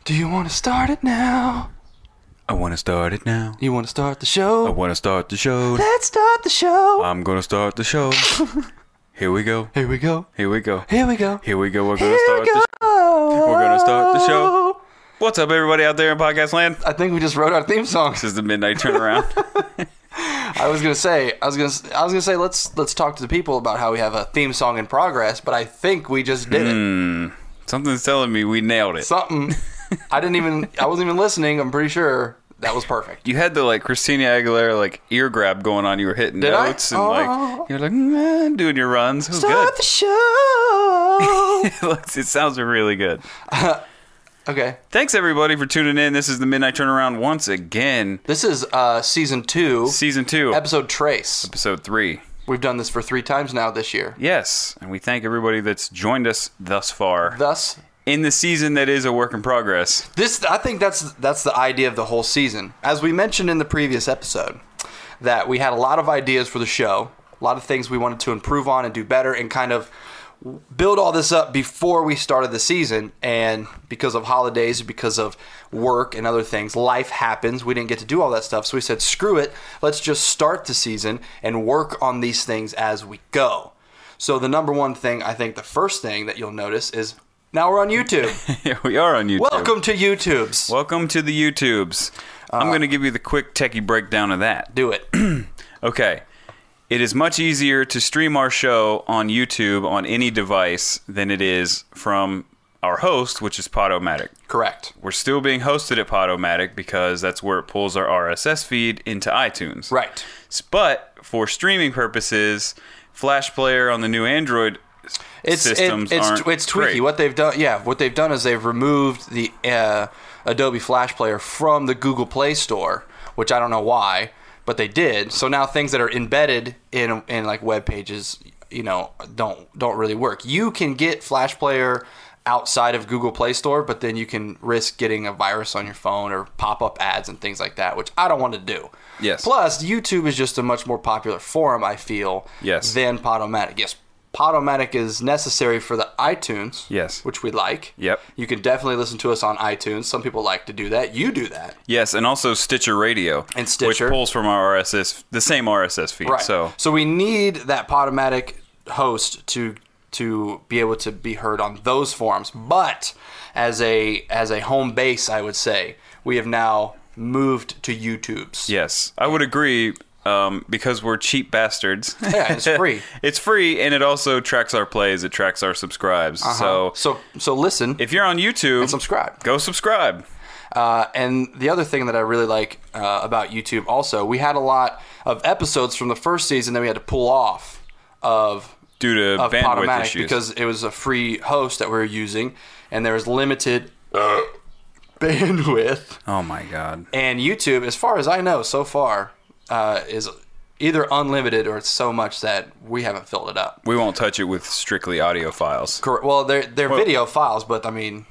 Do you want to start it now? I want to start it now. You want to start the show? I want to start the show. Let's start the show. I'm going to start the show. Here we go. Here we go. Here we go. Here we go. Here we go. We're going to start the show. We're going to start the show. What's up, everybody out there in podcast land? I think we just wrote our theme song. This is the midnight turnaround. I was gonna say, let's talk to the people about how we have a theme song in progress, but I think we just did it. Something's telling me we nailed it. Something. I wasn't even listening. I'm pretty sure that was perfect. You had the Christina Aguilera ear grab going on. You were hitting notes and you were doing your runs. It was Start the show. It sounds really good. Okay. Thanks everybody for tuning in. This is the Midnight Turnaround once again. This is season 2. Season 2. Episode Trace. Episode 3. We've done this for 3 times now this year. Yes, and we thank everybody that's joined us thus far. In the season that is a work in progress. I think that's the idea of the whole season. As we mentioned in the previous episode, that we had a lot of ideas for the show, a lot of things we wanted to improve on and do better and kind of build all this up before we started the season, and because of holidays, because of work and other things, life happens. We didn't get to do all that stuff, so we said, screw it, let's just start the season and work on these things as we go. So the number one thing, I think the first thing that you'll notice is now we're on YouTube. Yeah, we are on YouTube. Welcome to YouTubes. Welcome to the YouTubes. I'm going to give you the quick techie breakdown of that. Do it. Okay. It is much easier to stream our show on YouTube on any device than it is from our host, which is Podomatic. Correct. We're still being hosted at Podomatic because that's where it pulls our RSS feed into iTunes. Right. But for streaming purposes, Flash Player on the new Android systems aren't it's tweaky. Great. What they've done is they've removed the Adobe Flash Player from the Google Play Store, which I don't know why. But they did. So now things that are embedded in web pages, don't really work. You can get Flash Player outside of Google Play Store, but then you can risk getting a virus on your phone or pop-up ads and things like that, which I don't want to do. Yes. Plus, YouTube is just a much more popular forum, I feel, than Podomatic. Yes, Podomatic is necessary for the iTunes, yes, which we like. Yep. You can definitely listen to us on iTunes. Some people like to do that. You do that. Yes, and also Stitcher Radio. And Stitcher. Which pulls from our the same RSS feed. Right. So we need that Podomatic host to be able to be heard on those forums. But as a home base, I would say, we have now moved to YouTube's. Yes, I would agree. Because we're cheap bastards. Yeah, it's free. It's free, and it also tracks our plays. It tracks our subscribes. So listen. If you're on YouTube, and subscribe. Go subscribe. And the other thing that I really like about YouTube, also, we had a lot of episodes from the first season that we had to pull off due to bandwidth Podomatic issues, because it was a free host that we were using, and there was limited bandwidth. Oh my god! And YouTube, as far as I know, so far. Is either unlimited or it's so much that we haven't filled it up. We won't touch it with strictly audio files. Correct. Well, they're video files, but I mean,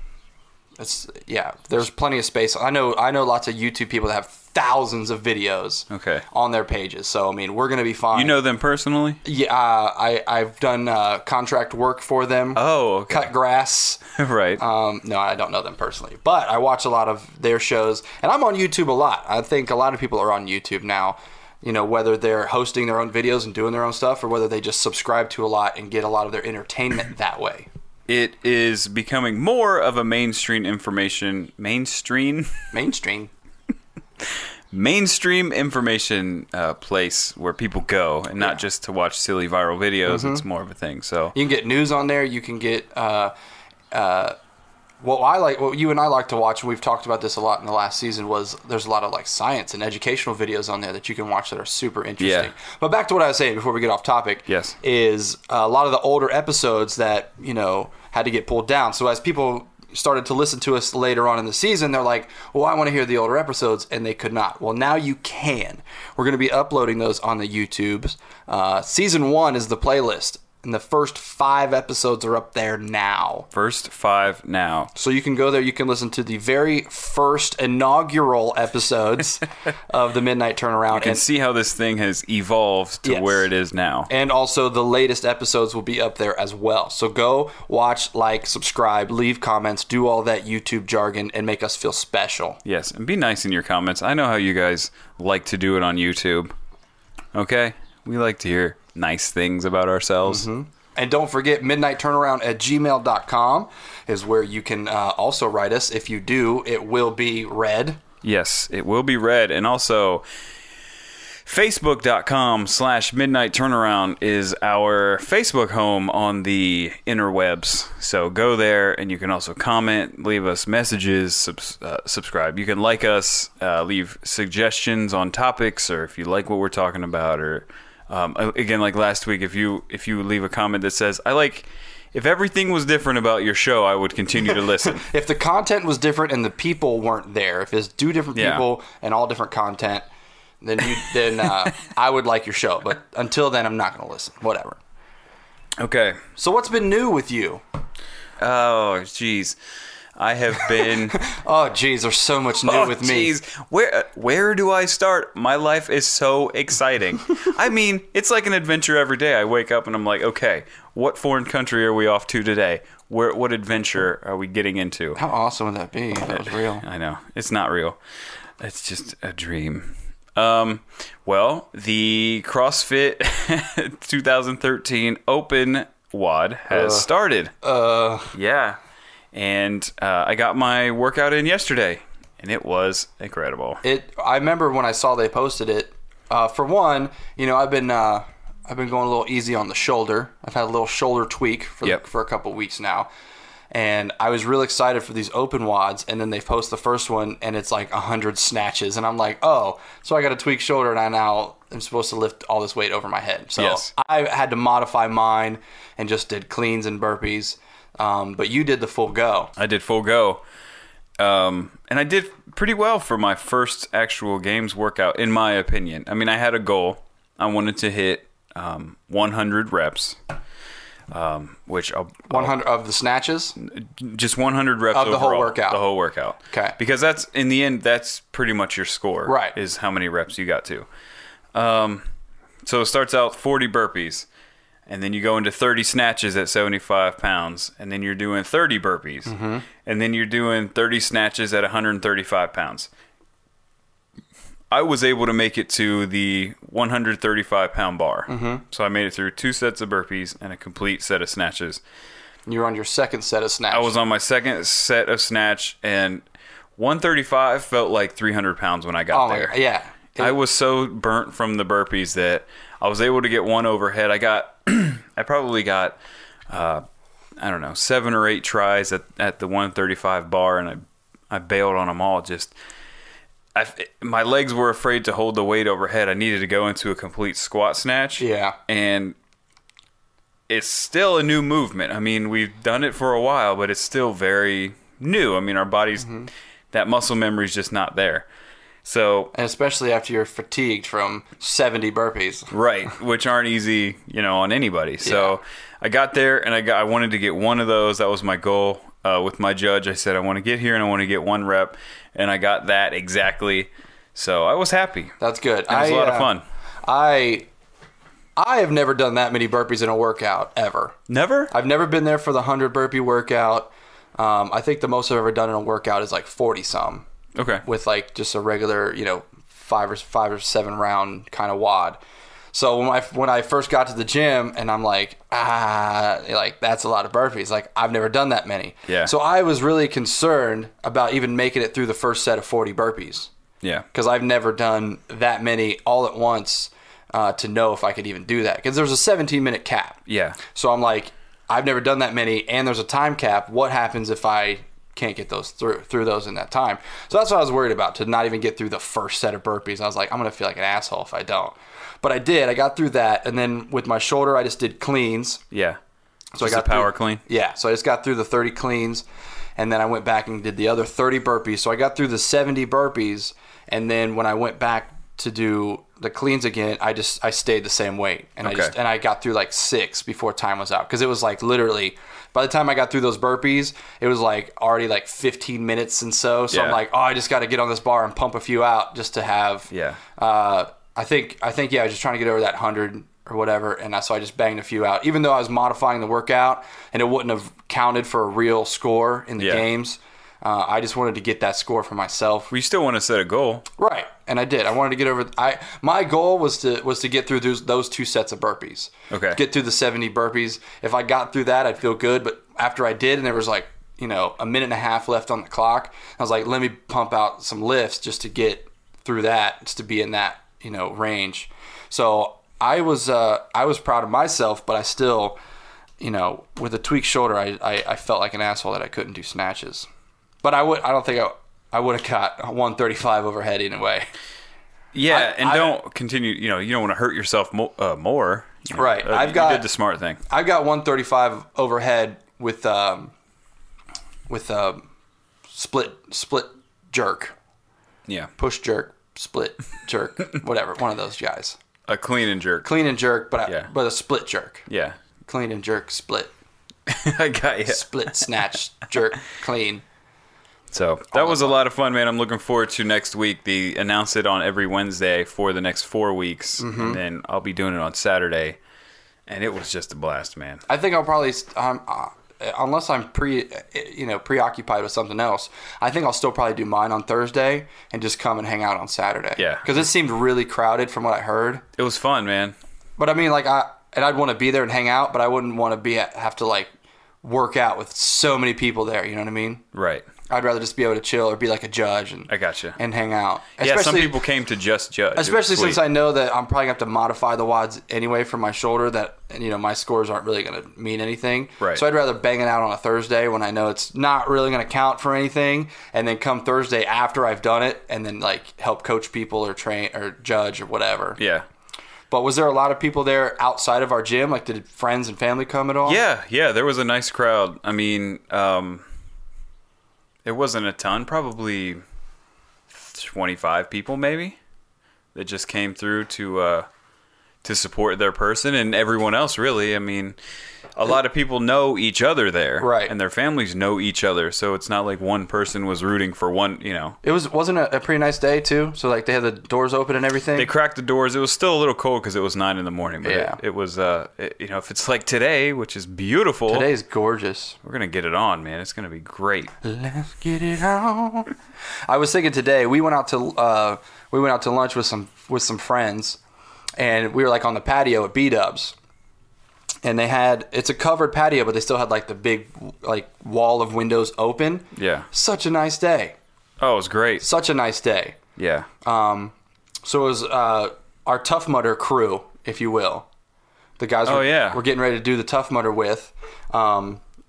there's plenty of space. I know lots of YouTube people that have thousands of videos on their pages. So I mean, we're gonna be fine. You know them personally? Yeah, I've done contract work for them. Oh, okay. Cut grass. Right. No, I don't know them personally, but I watch a lot of their shows, and I'm on YouTube a lot. I think a lot of people are on YouTube now. Whether they're hosting their own videos and doing their own stuff, or whether they just subscribe to a lot and get a lot of their entertainment that way. It is becoming more of a mainstream information place where people go, and not just to watch silly viral videos. It's more of a thing. So you can get news on there. You can get what you and I like to watch, and we've talked about this a lot in the last season, was there's a lot of science and educational videos on there that you can watch that are super interesting. Yeah. But back to what I was saying before we get off topic, is a lot of the older episodes that had to get pulled down. So as people started to listen to us later on in the season, they're like, well, I want to hear the older episodes, and they could not. Well, now you can. We're going to be uploading those on the YouTubes. Season 1 is the playlist And the first 5 episodes are up there now. First 5 now. So you can go there. You can listen to the very first inaugural episodes of the Midnight Turnaround. You can see how this thing has evolved to where it is now. And also the latest episodes will be up there as well. So go watch, like, subscribe, leave comments, do all that YouTube jargon, and make us feel special. Yes, and be nice in your comments. I know how you guys like to do it on YouTube. Okay? We like to hear nice things about ourselves. Mm-hmm. And don't forget, midnightturnaround@gmail.com is where you can also write us. If you do, it will be read. Yes, it will be read. And also, Facebook.com/midnightturnaround is our Facebook home on the interwebs. So go there, and you can also comment, leave us messages, subscribe. You can like us, leave suggestions on topics, or if you like what we're talking about, or again, like last week, if you leave a comment that says, if everything was different about your show, I would continue to listen. If the content was different and the people weren't there, if it's 2 different people and all different content, then I would like your show. But until then, I'm not going to listen. Whatever. Okay. So what's been new with you? Oh, jeez. I have been... Oh, geez, there's so much new with me. Geez. Where do I start? My life is so exciting. I mean, it's like an adventure every day. I wake up and I'm like, okay, what foreign country are we off to today? What adventure are we getting into? How awesome would that be if that was real? I know. It's not real. It's just a dream. Well, the CrossFit 2013 Open WOD has started. Yeah. And I got my workout in yesterday, and it was incredible. I remember when I saw they posted it. For one, I've been going a little easy on the shoulder. I've had a little shoulder tweak for a couple weeks now, and I was really excited for these open WODs. And then they post the first one, and it's like 100 snatches, and I'm like, oh, so I got a tweaked shoulder, and I now am supposed to lift all this weight over my head. So I had to modify mine and just did cleans and burpees. But you did the full go. I did full go. And I did pretty well for my first actual games workout, in my opinion. I mean, I had a goal. I wanted to hit 100 reps, which 100 of the snatches? Just 100 reps of the overall, whole workout. The whole workout. Okay. Because that's, in the end, that's pretty much your score. Right. Is how many reps you got to. So it starts out 40 burpees. And then you go into 30 snatches at 75 pounds. And then you're doing 30 burpees. Mm-hmm. And then you're doing 30 snatches at 135 pounds. I was able to make it to the 135-pound bar. Mm-hmm. So I made it through 2 sets of burpees and a complete set of snatches. You were on your second set of snatch. I was on my second set of snatch. And 135 felt like 300 pounds when I got there. Yeah. I was so burnt from the burpees that I was able to get one overhead. I probably got, 7 or 8 tries at the 135 bar, and I bailed on them all. My legs were afraid to hold the weight overhead. I needed to go into a complete squat snatch. Yeah. And it's still a new movement. I mean, we've done it for a while, but it's still very new. I mean, our bodies, that muscle memory is just not there. So, and especially after you're fatigued from 70 burpees. Right, which aren't easy, on anybody. So I got there, and I wanted to get one of those. That was my goal. With my judge, I said, I want to get here, and I want to get 1 rep. And I got that exactly. So I was happy. That's good. It was a lot of fun. I have never done that many burpees in a workout, ever. Never? I've never been there for the 100 burpee workout. I think the most I've ever done in a workout is like 40-some. Okay. With like just a regular, 5 or 7 round kind of WOD. So when I first got to the gym and I'm like, that's a lot of burpees. Like, I've never done that many. Yeah. So I was really concerned about even making it through the first set of 40 burpees. Yeah. Because I've never done that many all at once to know if I could even do that. Because there's a 17-minute cap. Yeah. So I'm like, I've never done that many, and there's a time cap. What happens if I can't get those through those in that time? So that's what I was worried about, to not even get through the first set of burpees. I was like, I'm going to feel like an asshole if I don't. But I did. I got through that, and then with my shoulder, I just did cleans. Yeah. So just I got a power clean? Yeah. So I just got through the 30 cleans, and then I went back and did the other 30 burpees. So I got through the 70 burpees, and then when I went back to do the cleans again, I stayed the same weight, and I got through like 6 before time was out, because it was like literally by the time I got through those burpees, it was like already like 15 minutes and so I'm like, oh, I just got to get on this bar and pump a few out just to have. Yeah. I think I was just trying to get over that 100 or whatever, and so I just banged a few out, even though I was modifying the workout and it wouldn't have counted for a real score in the games. I just wanted to get that score for myself. We still want to set a goal, right? And I did. I wanted to get over. My goal was to get through those 2 sets of burpees. Okay. Get through the 70 burpees. If I got through that, I'd feel good. But after I did, and there was like a minute and a half left on the clock, I was like, let me pump out some lifts just to get through that, just to be in that range. So I was proud of myself, but I still, with a tweaked shoulder, I felt like an asshole that I couldn't do snatches. But I don't think I would have got 135 overhead anyway. Yeah, don't continue. You don't want to hurt yourself more. Right. You did the smart thing. I've got 135 overhead with split jerk. Yeah. Push jerk, split jerk, whatever. One of those guys. A clean and jerk. Clean and jerk, but a split jerk. Yeah. Clean and jerk, split. I got you. Split, snatch, jerk, clean. So that was a lot of fun, man. I'm looking forward to next week. They announce it on every Wednesday for the next 4 weeks, and then I'll be doing it on Saturday. And it was just a blast, man. I think I'll probably, unless I'm preoccupied with something else, I think I'll still probably do mine on Thursday and just come and hang out on Saturday. Yeah, because it seemed really crowded from what I heard. It was fun, man. But I mean, like I'd want to be there and hang out, but I wouldn't want to have to like work out with so many people there. You know what I mean? Right. I'd rather just be able to chill or be like a judge and I gotcha. And hang out. Yeah, some people came to just judge. Especially since I know that I'm probably going to have to modify the WODs anyway for my shoulder, that my scores aren't really going to mean anything. Right. So I'd rather bang it out on a Thursday when I know it's not really going to count for anything, and then come Thursday after I've done it and then like help coach people or train or judge or whatever. Yeah. But was there a lot of people there outside of our gym? Like, did friends and family come at all? Yeah, there was a nice crowd. I mean, it wasn't a ton, probably 25 people maybe, that just came through to support their person, and everyone else really. I mean, a lot of people know each other there, right? And their families know each other, so it's not like one person was rooting for one. It wasn't a pretty nice day too. So like they had the doors open and everything. They cracked the doors. It was still a little cold because it was 9 a.m. But yeah, it was. If it's like today, which is beautiful. Today's gorgeous. We're gonna get it on, man. It's gonna be great. Let's get it on. I was thinking today we went out to lunch with some friends, and we were like on the patio at B-Dubs. And it's a covered patio, but they still had like the big like wall of windows open. Yeah. Such a nice day. Oh, it was great. Such a nice day. Yeah. So it was our Tough Mudder crew, if you will. The guys we're getting ready to do the Tough Mudder with,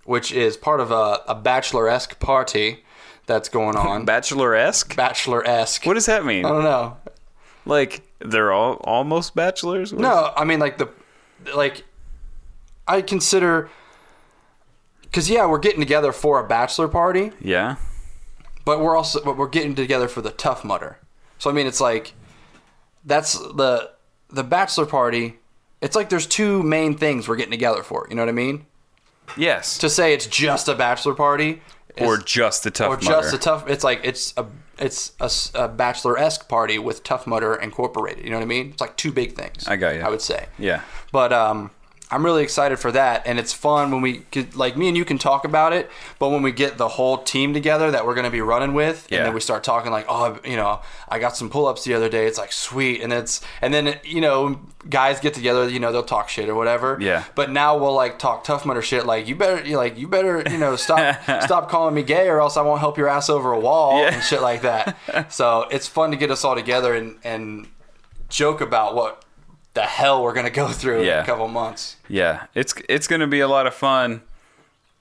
which is part of a bachelor-esque party that's going on. Bachelor-esque? Bachelor-esque. What does that mean? I don't know. Like they're all almost bachelors? No, I mean I consider, because we're getting together for a bachelor party. Yeah. But we're getting together for the Tough Mudder. So I mean, it's like that's the bachelor party. It's like there's 2 main things we're getting together for. You know what I mean? Yes. To say it's just a bachelor party, or just a Tough Mudder, or just a tough. It's like it's a bachelor-esque party with Tough Mudder incorporated. You know what I mean? It's like 2 big things. I got you. I would say. Yeah. But I'm really excited for that, and it's fun when we get, like, me and you can talk about it, but when we get the whole team together that we're going to be running with, and then we start talking like, oh, I got some pull-ups the other day. It's like sweet, and then guys get together, they'll talk shit or whatever. Yeah. But now we'll like talk Tough Mudder shit. Like you better stop calling me gay, or else I won't help your ass over a wall and shit like that. So it's fun to get us all together and joke about what the hell we're gonna go through in a couple months. Yeah, it's gonna be a lot of fun,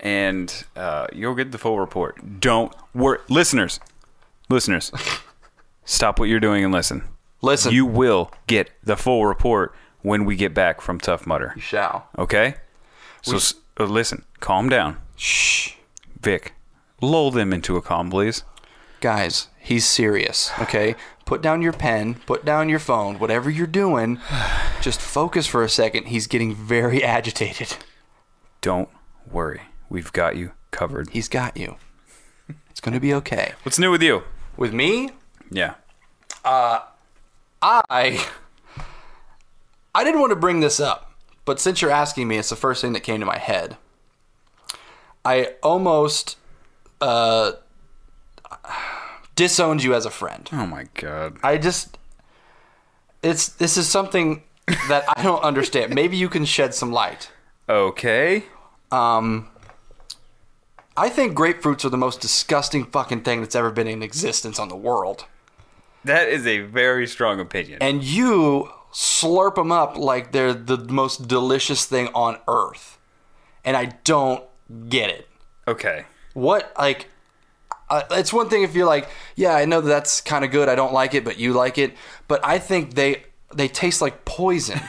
and you'll get the full report. Don't worry, listeners. Stop what you're doing and listen. You will get the full report when we get back from Tough Mudder. You shall. Okay. So listen, calm down. Shh. Vic, lull them into a calm, please. Guys, he's serious, okay? Put down your pen, put down your phone, whatever you're doing, just focus for a second. He's getting very agitated. Don't worry. We've got you covered. He's got you. It's going to be okay. What's new with you? With me? Yeah. I didn't want to bring this up, but since you're asking me, it's the first thing that came to my head. I almost disowned you as a friend. Oh my God. This is something that I don't understand. Maybe you can shed some light. Okay. I think grapefruits are the most disgusting fucking thing that's ever been in existence on the world. That is a very strong opinion. And you slurp them up like they're the most delicious thing on earth. And I don't get it. Okay. What, like, it's one thing if you're like, yeah, I know that's kind of good, I don't like it, but you like it. But I think they taste like poison.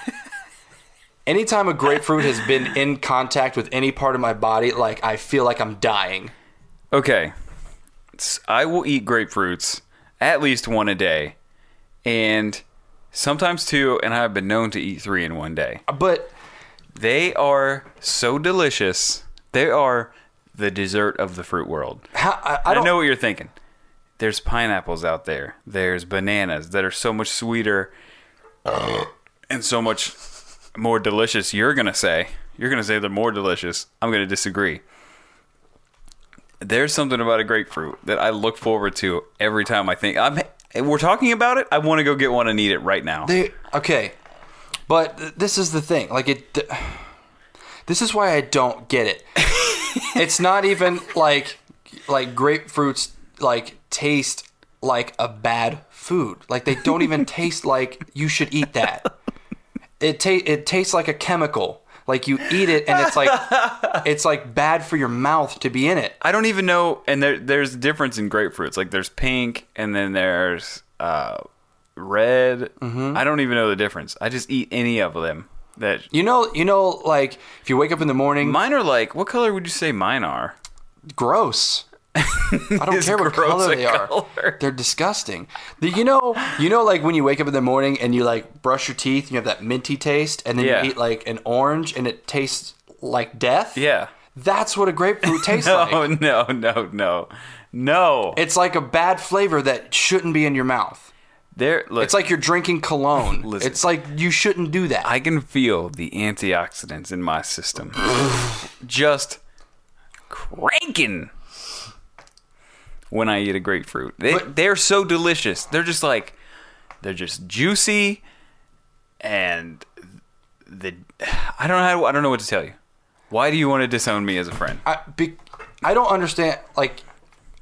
Anytime a grapefruit has been in contact with any part of my body, like, I feel like I'm dying. Okay. I will eat grapefruits at least one a day. And sometimes two, and I've been known to eat 3 in one day. But they are so delicious. They are the dessert of the fruit world. I know what you're thinking. There's pineapples out there. There's bananas that are so much sweeter and so much more delicious. You're going to say they're more delicious. I'm going to disagree. There's something about a grapefruit that I look forward to every time I think we're talking about it. I want to go get one and eat it right now. Okay. But this is the thing. This is why I don't get it. It's not even like grapefruits like taste like a bad food. Like, they don't even taste like you should eat that. It tastes like a chemical. Like, you eat it and it's like bad for your mouth to be in it. I don't even know. And there's a difference in grapefruits. Like, there's pink and then there's red. Mm-hmm. I don't even know the difference. I just eat any of them. That you know, like, if you wake up in the morning, mine are like, what color would you say mine are? Gross. I don't care what color they are. They're disgusting. You know, like, when you wake up in the morning and you like brush your teeth and you have that minty taste, and then you eat like an orange and it tastes like death. Yeah, that's what a grapefruit tastes like. No. It's like a bad flavor that shouldn't be in your mouth. It's like you're drinking cologne. Listen, it's like you shouldn't do that. I can feel the antioxidants in my system just cranking when I eat a grapefruit. They're so delicious. They're just juicy, and I don't know what to tell you. Why do you want to disown me as a friend? I don't understand. Like,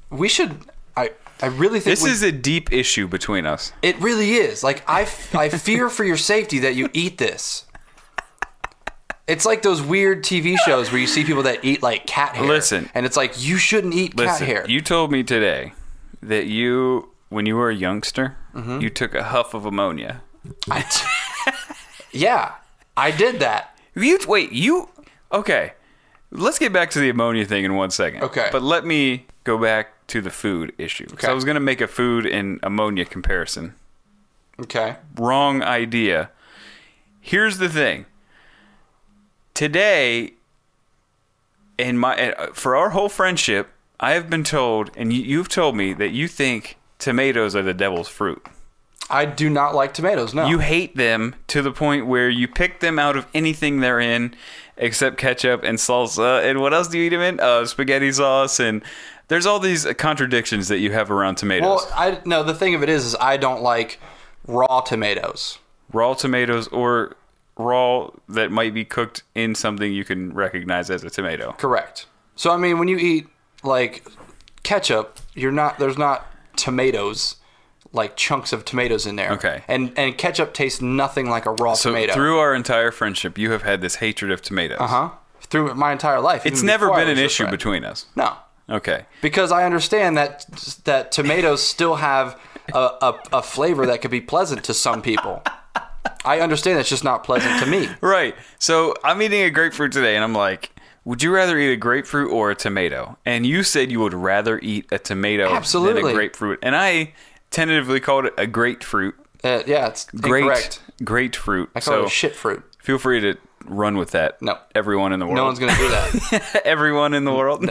we should. I really think this is a deep issue between us. It really is. Like, I fear for your safety that you eat this. It's like those weird TV shows where you see people that eat like cat hair. Listen, and it's like, you shouldn't eat cat hair. You told me today that when you were a youngster, you took a huff of ammonia. Yeah, I did that. Okay. Let's get back to the ammonia thing in 1 second. Okay. But let me go back to the food issue. Okay. So I was going to make a food and ammonia comparison. Okay. Wrong idea. Here's the thing. Today, for our whole friendship, I have been told, and you've told me, that you think tomatoes are the devil's fruit. I do not like tomatoes, no. You hate them to the point where you pick them out of anything they're in, except ketchup and salsa. And what else do you eat them in? Spaghetti sauce. And there's all these contradictions that you have around tomatoes. Well, the thing of it is I don't like raw tomatoes. Raw tomatoes, or raw that might be cooked in something you can recognize as a tomato. Correct. So, I mean, when you eat, like, ketchup, there's not tomatoes, like chunks of tomatoes in there. Okay. And ketchup tastes nothing like a raw tomato. So through our entire friendship, you have had this hatred of tomatoes. Uh-huh. Through my entire life. It's never been an issue between us. No. Okay. Because I understand that tomatoes still have a flavor that could be pleasant to some people. I understand it's just not pleasant to me. Right. So I'm eating a grapefruit today, and I'm like, would you rather eat a grapefruit or a tomato? And you said you would rather eat a tomato than a grapefruit. And I tentatively called it a grapefruit. Yeah, it's incorrect. Grapefruit. I call it a shit fruit. Feel free to run with that. No. Everyone in the world. No one's going to do that. Everyone in the world.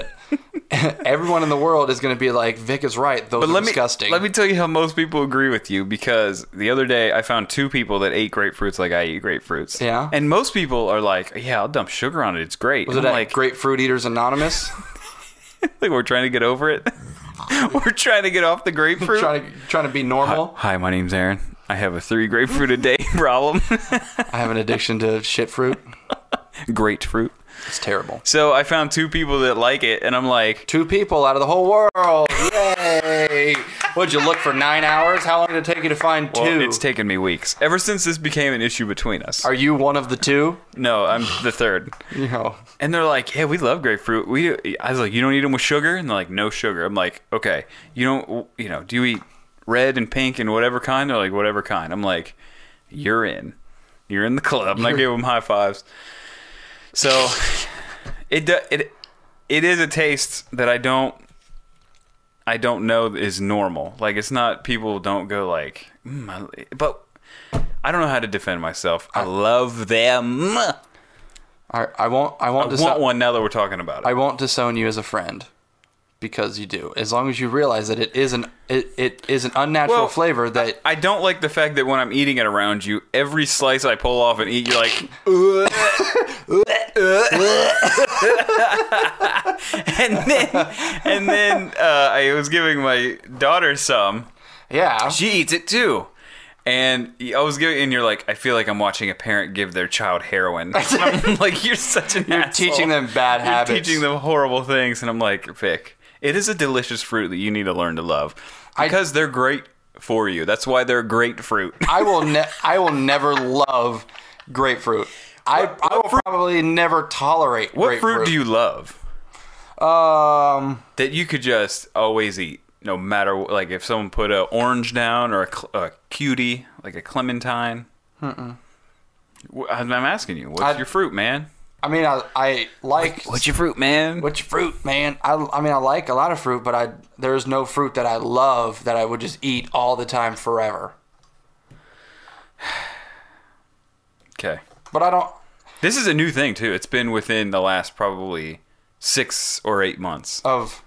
Everyone in the world is going to be like, Vic is right. Those are disgusting. Let me tell you how most people agree with you, because the other day I found 2 people that ate grapefruits like I eat grapefruits. Yeah. And most people are like, yeah, I'll dump sugar on it. It's great. Was it like Grapefruit Eaters Anonymous? Like we're trying to get over it. We're trying to get off the grapefruit. trying to be normal. Hi, my name's Aaron. I have a 3 grapefruit a day problem. I have an addiction to shit fruit. Grapefruit. It's terrible. So I found 2 people that like it, and I'm like... 2 people out of the whole world. Yay! What'd you look for 9 hours? How long did it take you to find 2? Well, it's taken me weeks. Ever since this became an issue between us. Are you one of the 2? No, I'm the 3rd. No. And they're like, yeah, we love grapefruit. I was like, you don't eat them with sugar? And they're like, no sugar. I'm like, okay. Do you eat red and pink and whatever kind? They're like, whatever kind. I'm like, you're in. You're in the club. And I gave them high fives. So it is a taste that I don't know is normal. Like, it's not, people don't go like, but I don't know how to defend myself. I love them. I want one now that we're talking about it. I won't disown you as a friend, because you do. As long as you realize that it is an unnatural flavor that... I don't like the fact that when I'm eating it around you, every slice I pull off and eat, you're like... and then I was giving my daughter some. Yeah. She eats it too. And and you're like, I feel like I'm watching a parent give their child heroin. I'm like, you're such an asshole. Teaching them bad habits. You're teaching them horrible things. And I'm like, Vic, it is a delicious fruit that you need to learn to love. Because they're great for you. That's why they're grapefruit. I will never love grapefruit. I will probably never tolerate grapefruit. What fruit do you love? That you could just always eat. No matter, like, if someone put an orange down or a cutie, like a clementine. I'm asking you, what's your fruit, man? I mean, I like... What's your fruit, man? What's your fruit, man? I mean, I like a lot of fruit, but there's no fruit that I love that I would just eat all the time forever. Okay. But I don't... This is a new thing, too. It's been within the last probably 6 or 8 months. Of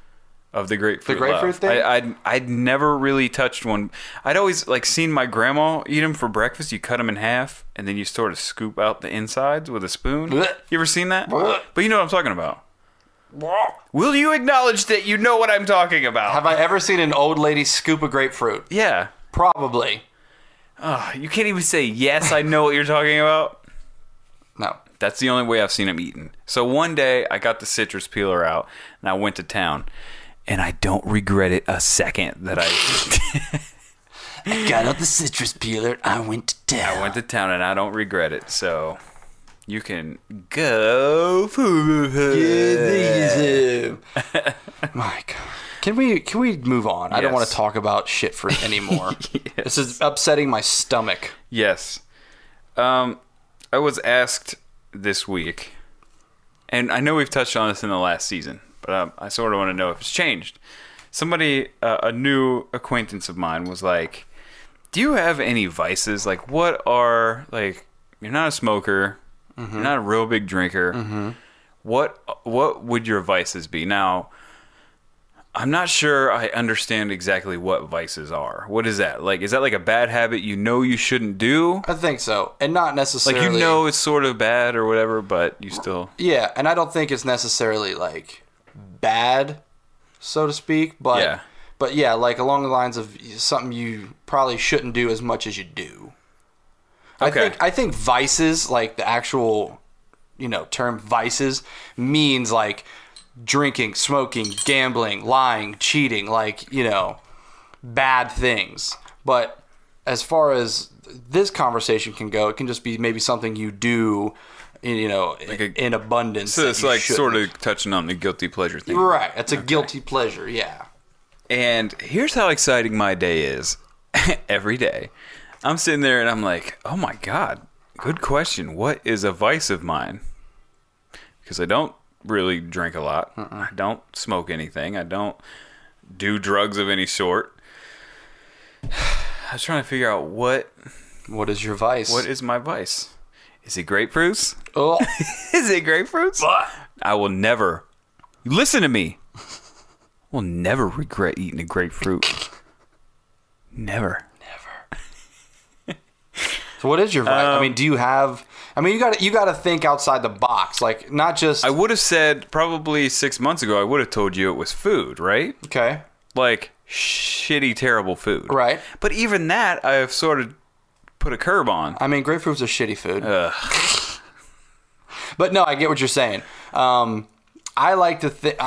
the grapefruit. The grapefruit thing? I'd never really touched one. I'd always seen my grandma eat them for breakfast. You cut them in half, and then you sort of scoop out the insides with a spoon. You ever seen that? But you know what I'm talking about. Will you acknowledge that you know what I'm talking about? Have I ever seen an old lady scoop a grapefruit? Yeah. Probably. You can't even say, yes, I know what you're talking about. No. That's the only way I've seen them eaten. So one day, I got the citrus peeler out, and I went to town. And I don't regret it a second that I got out the citrus peeler. I went to town. I went to town, and I don't regret it. So you can go. My God. Can we move on? Yes. I don't want to talk about shit fruit anymore. Yes. This is upsetting my stomach. Yes. I was asked this week, and I know we've touched on this in the last season, but I sort of want to know if it's changed. Somebody, a new acquaintance of mine, was like, do you have any vices? Like, what are, like, you're not a smoker, you're not a real big drinker. What would your vices be? Now, I'm not sure I understand exactly what vices are. What is that? Like, is that like a bad habit you know you shouldn't do? I think so. And not necessarily... Like, you know it's sort of bad or whatever, but you still... Yeah, and I don't think it's necessarily, like, bad, so to speak, but yeah, like along the lines of something you probably shouldn't do as much as you do. Okay. I think vices, like the actual, term vices, means like drinking, smoking, gambling, lying, cheating, like, bad things. But as far as this conversation can go, it can just be maybe something you do, in abundance. So it's like sort of touching on the guilty pleasure thing. Right. It's a guilty pleasure, yeah. And here's how exciting my day is. Every day. I'm sitting there and I'm like, oh my God, good question. What is a vice of mine? Because I don't really drink a lot. I don't smoke anything. I don't do drugs of any sort. I was trying to figure out what is your vice? What is my vice? Is it grapefruits? Oh. Is it grapefruits? What? I will never. Listen to me. I will never regret eating a grapefruit. Never. So what is your vice? I mean, do you have? I mean, you got to think outside the box, like not just. I would have said probably 6 months ago. I would have told you it was food, right? Okay. Like shitty, terrible food. Right. But even that, I have sort of put a curb on. I mean, grapefruit's a shitty food. Ugh. But no, I get what you're saying. I like to think,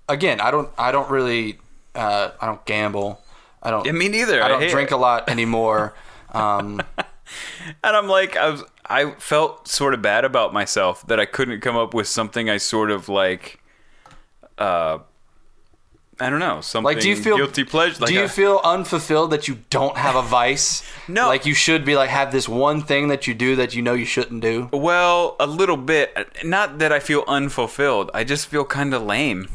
again, I don't really, I don't gamble. Yeah, me neither. I don't drink a lot anymore. And I'm like, I felt sort of bad about myself that I couldn't come up with something I sort of like, I don't know, something like, do you feel guilty pleasure. Like do you feel unfulfilled that you don't have a vice? No. Like you should be like, have this one thing that you do that you know you shouldn't do? Well, a little bit. Not that I feel unfulfilled. I just feel kind of lame.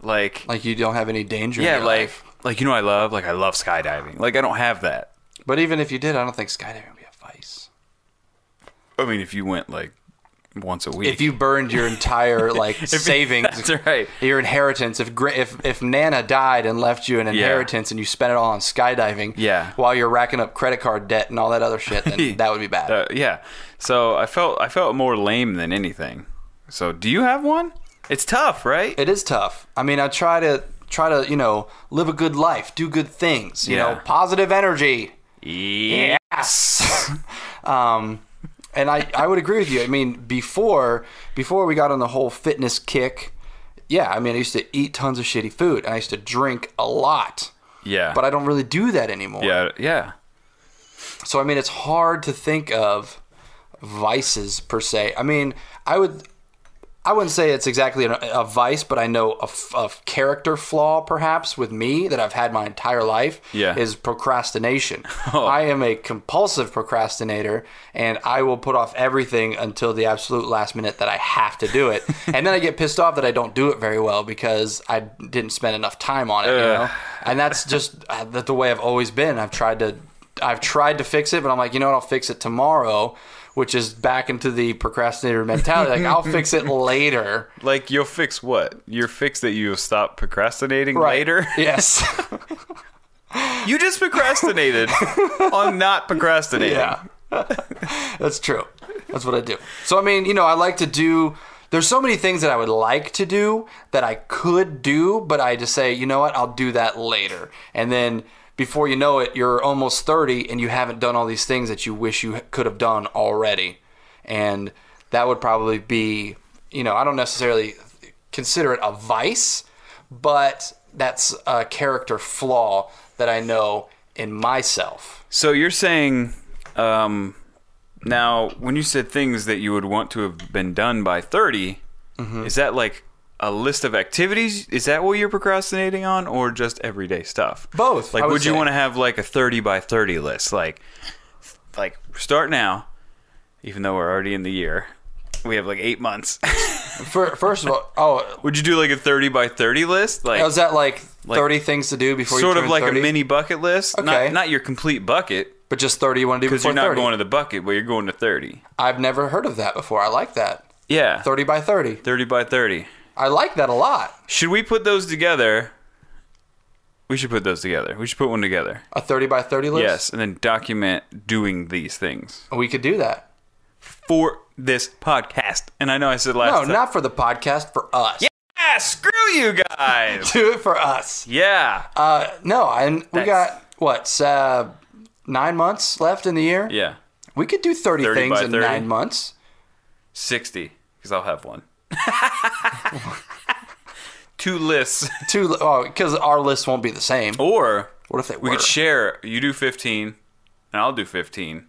Like you don't have any danger yeah, in your life. Like, you know what I love? Like, I love skydiving. Like, I don't have that. But even if you did, I don't think skydiving would be a vice. I mean, if you went, like, once a week. If you burned your entire savings, that's right. Your inheritance. If Nana died and left you an inheritance and you spent it all on skydiving, while you're racking up credit card debt and all that other shit, then that would be bad. Yeah. So I felt more lame than anything. So do you have one? It's tough, right? It is tough. I mean, I try to live a good life, do good things. You know, positive energy. Yes. And I would agree with you. I mean, before we got on the whole fitness kick, I mean, I used to eat tons of shitty food, and I used to drink a lot. Yeah. But I don't really do that anymore. Yeah. So, I mean, it's hard to think of vices, per se. I mean, I wouldn't say it's exactly a vice, but I know a character flaw, perhaps, with me that I've had my entire life is procrastination. I am a compulsive procrastinator, and I will put off everything until the absolute last minute that I have to do it. And then I get pissed off that I don't do it very well because I didn't spend enough time on it, you know? And that's just the way I've always been. I've tried to fix it, but I'm like, you know what, I'll fix it tomorrow. Which is back into the procrastinator mentality. Like, I'll fix it later. Like, you'll fix what? You're fixed that you'll stop procrastinating later? Yes. You just procrastinated on not procrastinating. Yeah. That's true. That's what I do. So, I mean, I like to do... There's so many things that I would like to do that I could do, but I just say, you know what? I'll do that later. And then... Before you know it, you're almost 30 and you haven't done all these things that you wish you could have done already. And that would probably be, I don't necessarily consider it a vice, but that's a character flaw that I know in myself. So you're saying, now, when you said things that you would want to have been done by 30, is that like a list of activities? Is that what you're procrastinating on, or just everyday stuff? Both. Like, would you want to have like a 30 by 30 list? Like start now, even though we're already in the year. We have like 8 months. First of all, would you do like a 30 by 30 list? Like, is that like 30 things to do before you turn 30? Sort of like a mini bucket list. Okay. Not your complete bucket. But just 30 you want to do before 30. Because you're not going to the bucket, but you're going to 30. I've never heard of that before. I like that. Yeah. 30 by 30. 30 by 30. I like that a lot. Should we put those together? We should put those together. We should put one together. A 30 by 30 list? Yes, and then document doing these things. We could do that. For this podcast. And I know I said last time. No, not for the podcast, for us. Yeah, screw you guys. Do it for us. Yeah. No, and we got, 9 months left in the year? Yeah. We could do 30 things in 9 months. 60, because I'll have one. 2 lists. Because our list won't be the same. Or what if they were? We could share. You do 15, and I'll do 15.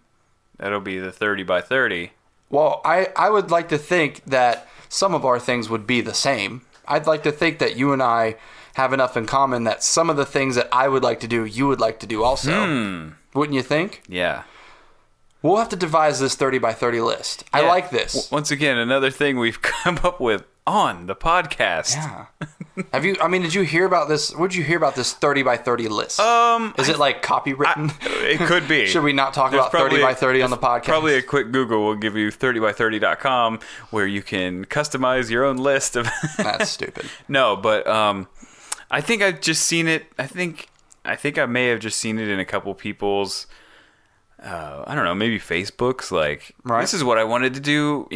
That'll be the 30 by 30. Well, I would like to think that some of our things would be the same. I'd like to think that you and I have enough in common that some of the things that I would like to do, you would like to do also. Wouldn't you think? Yeah. We'll have to devise this 30 by 30 list. I like this. Once again, another thing we've come up with on the podcast. Yeah. Did you hear about this? What did you hear about this 30 by 30 list? Is it like copywritten? It could be. Should we not talk about 30 by 30 on the podcast? Probably a quick Google will give you 30by30.com where you can customize your own list of. That's stupid. No, but I think I've just seen it. I think I may have just seen it in a couple people's. I don't know, maybe Facebook's like, right. This is what I wanted to do.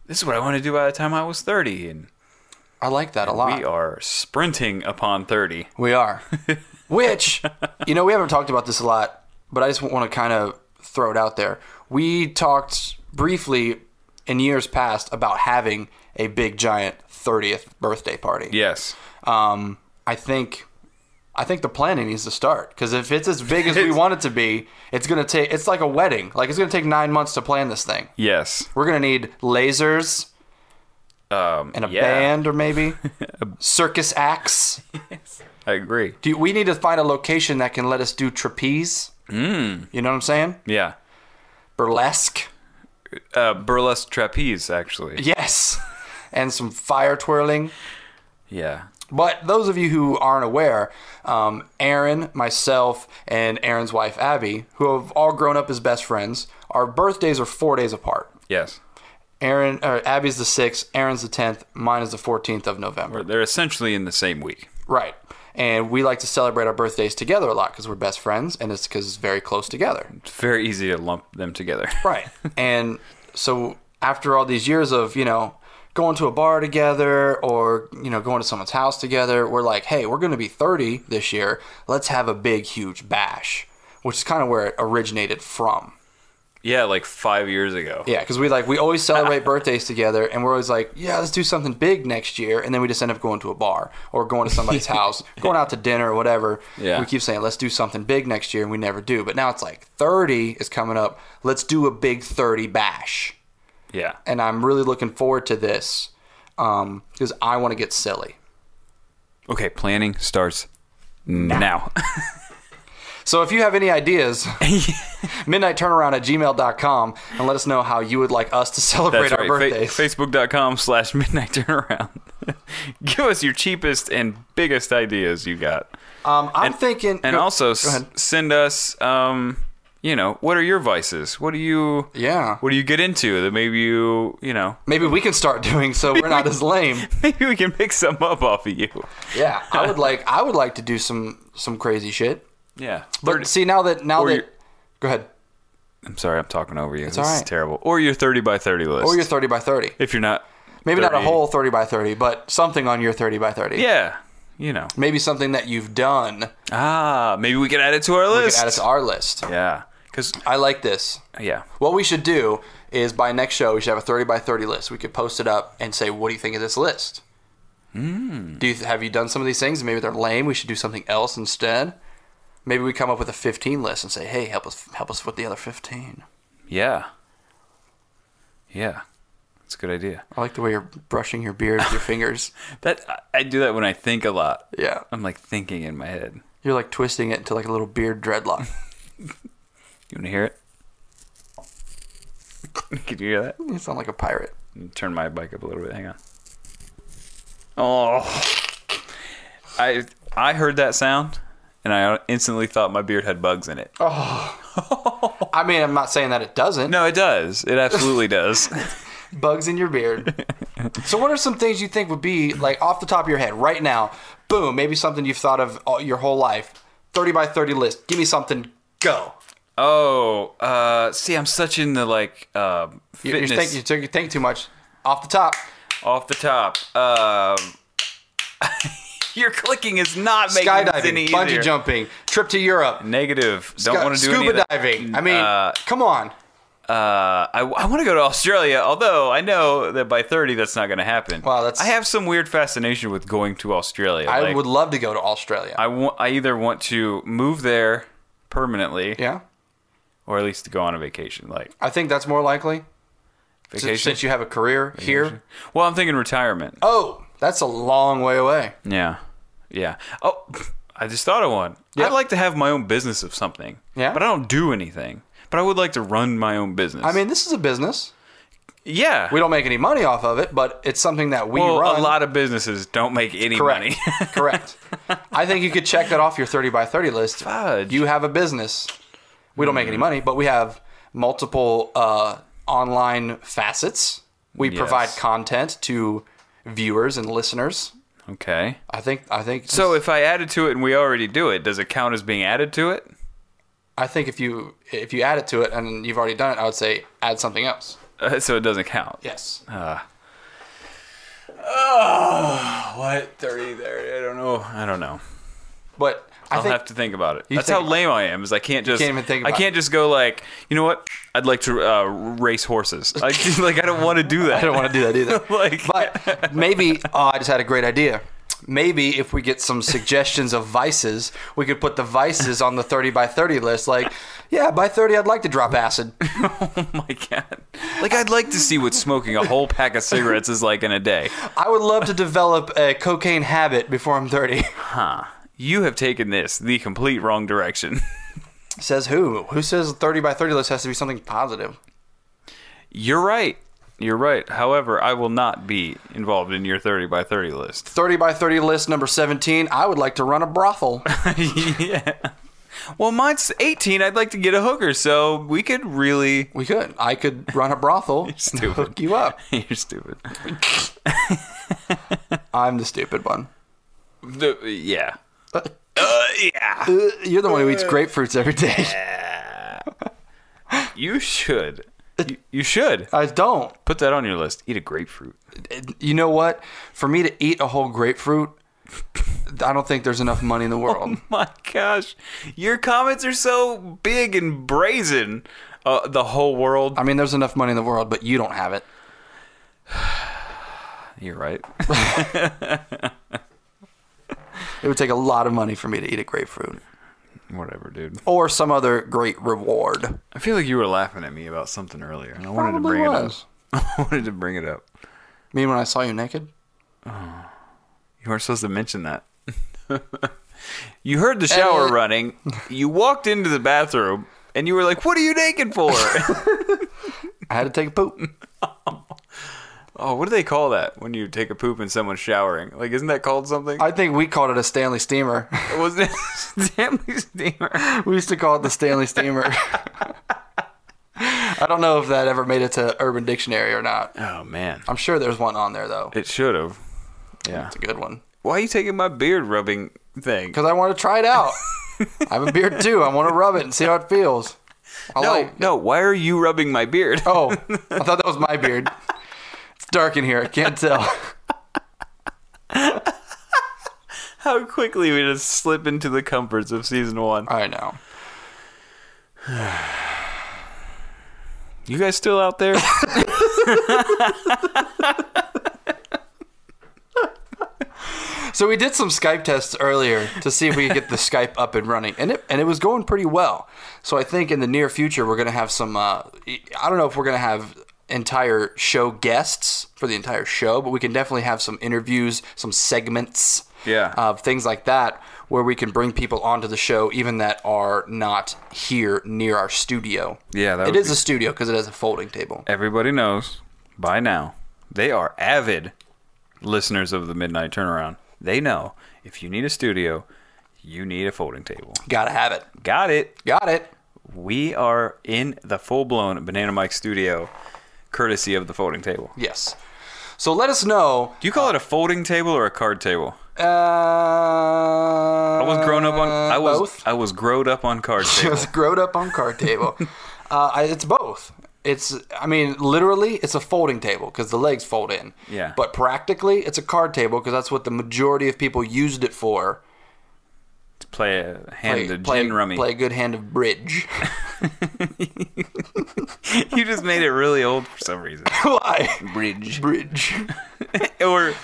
This is what I wanted to do by the time I was 30, and I like that a lot. We are sprinting upon 30. We are. Which, we haven't talked about this a lot, but I just want to kind of throw it out there. We talked briefly in years past about having a big, giant 30th birthday party. Yes. I think the planning needs to start, because if it's as big as we want it to be, it's like a wedding. Like, it's going to take 9 months to plan this thing. Yes. We're going to need lasers. And a band, or maybe circus acts. Yes, I agree. We need to find a location that can let us do trapeze. You know what I'm saying? Yeah. Burlesque. Burlesque trapeze, actually. Yes. And some fire twirling. Yeah. But those of you who aren't aware, Aaron, myself, and Aaron's wife, Abby, who have all grown up as best friends, our birthdays are 4 days apart. Yes. Abby's the 6th, Aaron's the 10th, mine is the 14th of November. They're essentially in the same week. Right. And we like to celebrate our birthdays together a lot because we're best friends, and it's because it's very close together. It's very easy to lump them together. Right. And so after all these years of, going to a bar together or, going to someone's house together, we're like, hey, we're going to be 30 this year. Let's have a big, huge bash, which is kind of where it originated from. Yeah, like 5 years ago. Yeah, because we always celebrate birthdays together, and we're always like, yeah, let's do something big next year, and then we just end up going to a bar or going to somebody's house, going out to dinner or whatever. Yeah. We keep saying, let's do something big next year, and we never do. But now it's like 30 is coming up. Let's do a big 30 bash. Yeah. And I'm really looking forward to this because I want to get silly. Okay, planning starts now. So if you have any ideas, midnightturnaround@gmail.com, and let us know how you would like us to celebrate our birthdays. Facebook.com/midnightturnaround. Give us your cheapest and biggest ideas you got. I'm thinking... And also send us, what are your vices? What do you get into that maybe maybe we can start doing so we're not as lame. Maybe we can pick some up off of you. Yeah, I would like to do some crazy shit. Yeah. But see, now that go ahead. I'm sorry, I'm talking over you. It's this all right. is terrible. Or your 30 by 30 list. Or your 30 by 30. If you're not maybe 30. not a whole 30 by 30, but something on your 30 by 30. Yeah. Maybe something that you've done. Maybe we could add it to our list. We could add it to our list. Yeah. Cuz I like this. Yeah. What we should do is by next show we should have a 30 by 30 list. We could post it up and say, what do you think of this list? Have you done some of these things? Maybe they're lame. We should do something else instead. Maybe we come up with a 15 list and say, hey, help us with the other 15. Yeah. Yeah. That's a good idea. I like the way you're brushing your beard with your fingers. I do that when I think a lot. Yeah. I'm like thinking in my head. You're like twisting it into like a little beard dreadlock. You want to hear it? Can you hear that? You sound like a pirate. Turn my mic up a little bit. Hang on. Oh. I heard that sound. And I instantly thought my beard had bugs in it. Oh. I mean, I'm not saying that it doesn't. No, it does. It absolutely does. Bugs in your beard. So what are some things you think would be, like, off the top of your head right now? Boom, maybe something you've thought of your whole life. 30 by 30 list. Give me something. Go. Oh, see, I'm such in the, like, fitness. You think too much. Off the top. Off the top. Your clicking is not making this any easier. Skydiving, bungee jumping, trip to Europe. Negative. Don't want to do any of that. Scuba diving. I mean, come on. I want to go to Australia, although I know that by 30 that's not going to happen. Well, I have some weird fascination with going to Australia. I would love to go to Australia. I either want to move there permanently, yeah, or at least to go on a vacation. I think that's more likely. Vacation? Since you have a career here. Well, I'm thinking retirement. Oh, that's a long way away. Yeah. Yeah. Oh, I just thought of one. Yep. I'd like to have my own business of something. Yeah. But I don't do anything. But I would like to run my own business. I mean, this is a business. Yeah. We don't make any money off of it, but it's something that we Well, run. a lot of businesses don't make any money. Correct. I think you could check that off your 30 by 30 list. Fudge. You have a business. We don't make any money, but we have multiple online facets. We provide content to viewers and listeners. Okay. I think. So if I added to it and we already do it, does it count as being added to it? I think if you add it to it and you've already done it, I would say add something else. So it doesn't count. Yes. What 30 there? I don't know. But I'll have to think about it. That's think- how lame I am. Is I can't just. can't even think about I can't just go like, you know what? I'd like to race horses. I don't want to do that. I don't want to do that either. But maybe I just had a great idea. Maybe if we get some suggestions of vices, we could put the vices on the 30 by 30 list. Like, yeah, by 30, I'd like to drop acid. Oh my god! I'd like to see what smoking a whole pack of cigarettes is like in a day. I would love to develop a cocaine habit before I'm 30. Huh? You have taken this the complete wrong direction. Says who? Who says 30 by 30 list has to be something positive? You're right. You're right. However, I will not be involved in your 30 by 30 list. 30 by 30 list number 17. I would like to run a brothel. Yeah. Well, mine's 18. I'd like to get a hooker, so we could really... We could. I could run a brothel. You're stupid. Hook you up. You're stupid. I'm the stupid one. Yeah. Yeah. You're the one who eats grapefruits every day. You should. You should. I don't. Put that on your list. Eat a grapefruit. You know what? For me to eat a whole grapefruit, I don't think there's enough money in the world. Oh my gosh. Your comments are so big and brazen. The whole world. I mean, there's enough money in the world, but you don't have it. You're right. It would take a lot of money for me to eat a grapefruit. Whatever, dude. Or some other great reward. I feel like you were laughing at me about something earlier, and I wanted to bring it up. I wanted to bring it up. Me when I saw you naked? You weren't supposed to mention that. You heard the shower running. You walked into the bathroom, and you were like, "What are you naked for?" I had to take a poop. Oh, what do they call that when you take a poop and someone's showering? Like, isn't that called something? I think we called it a Stanley Steamer. Wasn't it Stanley Steamer? We used to call it the Stanley Steamer. I don't know if that ever made it to Urban Dictionary or not. Oh, man. I'm sure there's one on there, though. It should have. Yeah. It's a good one. Why are you taking my beard rubbing thing? Because I want to try it out. I have a beard, too. I want to rub it and see how it feels. No, why are you rubbing my beard? Oh, I thought that was my beard. It's dark in here. I can't tell. How quickly we just slip into the comforts of season 1. I know. You guys still out there? So we did some Skype tests earlier to see if we could get the Skype up and running, and it was going pretty well. So I think in the near future we're going to have some. I don't know if we're going to have entire show guests for the entire show, but we can definitely have some interviews, some segments, of things like that, where we can bring people onto the show, even that are not here near our studio. Yeah, it is a studio because it has a folding table. Everybody knows by now. They are avid listeners of the Midnight Turnaround. They know if you need a studio, you need a folding table. Gotta have it. Got it. Got it. We are in the full-blown Banana Mike studio, courtesy of the folding table. Yes. So let us know. Do you call it a folding table or a card table? I was grown up on. both. I was growed up on card table. Just growed up on card table. It's both. Literally, it's a folding table because the legs fold in. Yeah. But practically, it's a card table because that's what the majority of people used it for. To play a hand of gin rummy. Play a good hand of bridge. You just made it really old for some reason. Why? Bridge. or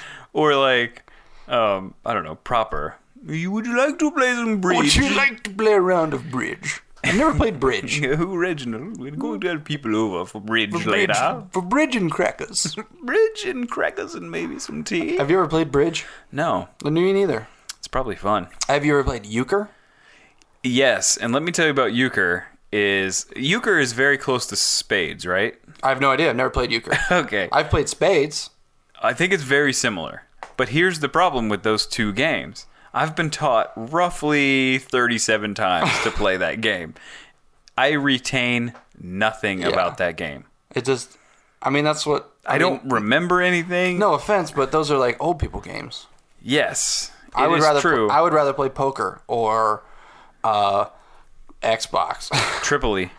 like, I don't know, proper. Would you like to play some bridge? Would you like to play a round of bridge? I've never played bridge. Who, Reginald? We're going to have people over for bridge later. For bridge and crackers. Bridge and crackers and maybe some tea. Have you ever played bridge? No. Me neither. It's probably fun. Have you ever played euchre? Yes, and let me tell you about euchre. is euchre is very close to spades, right? I have no idea. I've never played euchre. Okay. I've played spades. I think it's very similar. But here's the problem with those two games. I've been taught roughly 37 times to play that game. I retain nothing about that game. It just, I mean, that's what... I don't remember anything. No offense, but those are like old people games. Yes, I would rather true. I would rather play poker or Xbox. Tripoli,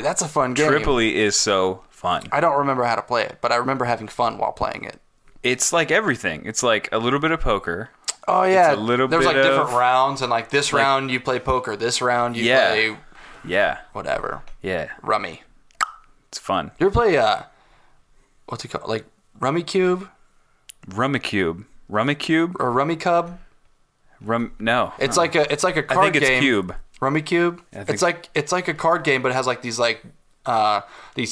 that's a fun game. Tripoli is so fun. I don't remember how to play it, but I remember having fun while playing it. It's like everything. It's like a little bit of poker. Oh yeah, it's a little there's bit like different of, rounds, and like this round you play poker, this round you play whatever. Yeah. Rummy. It's fun. You ever play what's it called? Like Rummy Cube? Rummikube. Rummikube? Or Rummy Cub? No. It's like a card game. I think it's Cube. Rummy Cube? It's like a card game, but it has like these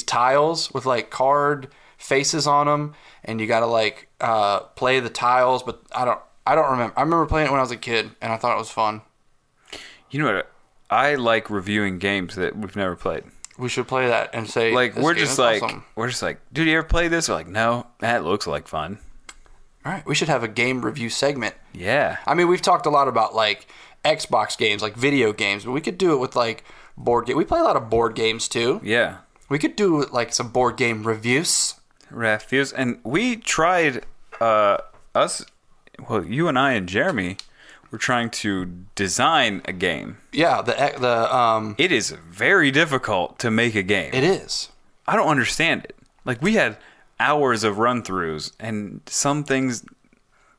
tiles with like card faces on them, and you gotta like play the tiles, but I don't remember. I remember playing it when I was a kid, and I thought it was fun. You know what? I like reviewing games that we've never played. We should play that and say like we're just like, dude, you ever play this? We're like, no, that looks like fun. All right, we should have a game review segment. Yeah. I mean, we've talked a lot about like Xbox games, like video games, but we could do it with like board game. We play a lot of board games too. Yeah. We could do like some board game reviews. And we tried you and I and Jeremy were trying to design a game. Yeah, it is very difficult to make a game. It is. I don't understand it. Like, we had hours of run-throughs, and some things,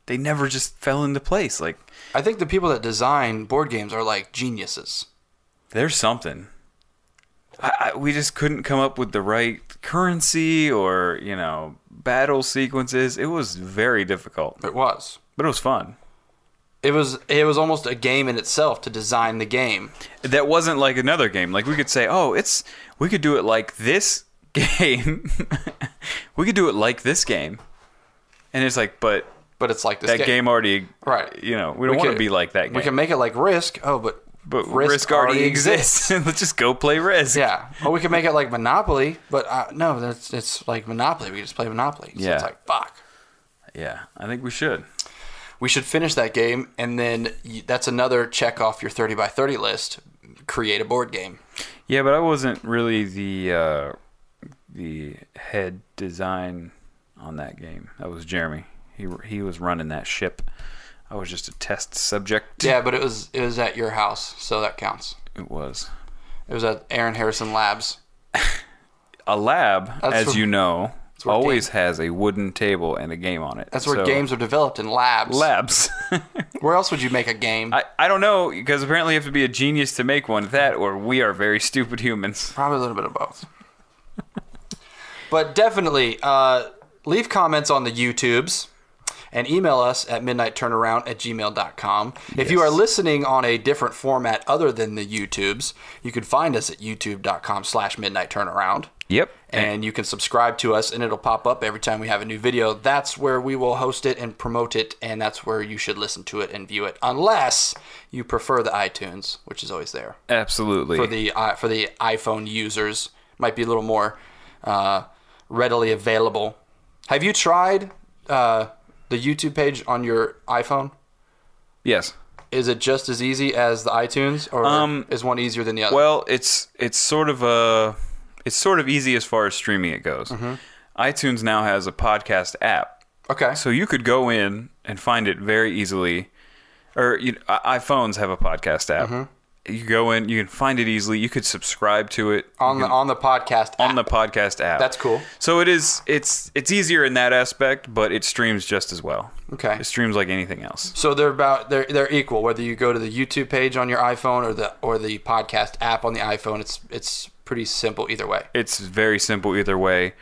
they never just fell into place. Like, I think the people that design board games are like geniuses. There's something. We just couldn't come up with the right currency or, battle sequences. It was very difficult. It was. But it was fun. It was almost a game in itself to design the game. That wasn't like another game. Like, we could say, we could do it like this game. We could do it like this game. And it's like, but it's like this that game already, right? We don't want to be like that game. We can make it like Risk. Oh, but Risk already exists. Let's just go play Risk. Yeah. Or we can make it like Monopoly, but no, it's like Monopoly. We just play Monopoly. So it's like, fuck. Yeah, I think we should. We should finish that game, and then that's another check off your 30 by 30 list. Create a board game. Yeah, but I wasn't really the head design on that game. That was Jeremy. He was running that ship. I was just a test subject. Yeah, but it was at your house, so that counts. It was. It was at Aaron Harrison Labs. A lab, you know, always has a wooden table and a game on it. That's where games are developed, in labs. Labs. Where else would you make a game? I don't know, because apparently you have to be a genius to make one. That, or we are very stupid humans. Probably a little bit of both. But definitely, leave comments on the YouTubes. And email us at midnightturnaround@gmail.com. Yes. If you are listening on a different format other than the YouTubes, you can find us at youtube.com/midnightturnaround. Yep. And you can subscribe to us, and it'll pop up every time we have a new video. That's where we will host it and promote it, and that's where you should listen to it and view it, unless you prefer the iTunes, which is always there. Absolutely. For the iPhone users, might be a little more readily available. Have you tried the YouTube page on your iPhone? Yes. Is it just as easy as the iTunes, or is one easier than the other? Well, it's sort of easy as far as streaming it goes. Mm-hmm. iTunes now has a podcast app. Okay. So you could go in and find it very easily. Or iPhones have a podcast app. Mm-hmm. You go in, you can find it easily. You could subscribe to it on the podcast app. On the podcast app. That's cool. So it's easier in that aspect, but it streams just as well. Okay. It streams like anything else. So they're equal. Whether you go to the YouTube page on your iPhone or the podcast app on the iPhone, it's pretty simple either way. It's very simple either way.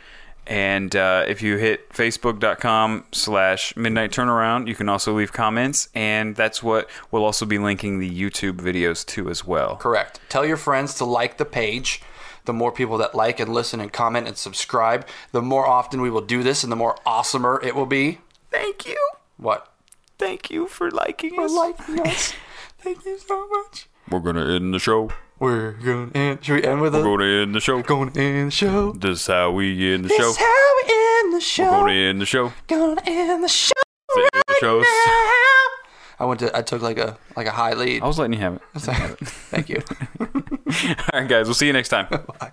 And if you hit facebook.com/midnightturnaround, you can also leave comments, and that's what we'll also be linking the YouTube videos to as well. Correct. Tell your friends to like the page. The more people that like and listen and comment and subscribe, the more often we will do this, and the more awesomer it will be. Thank you. What? Thank you for liking us. Thank you so much. We're going to end the show. We're going to end Should we end with We're going to end the show. Going to end the show. This is how we end the This show. is how we end the show. We're going to end the show. Gonna end the show. End the show. I took like a high lead. I was letting you have it. Thank you. All right, guys. We'll see you next time. Bye.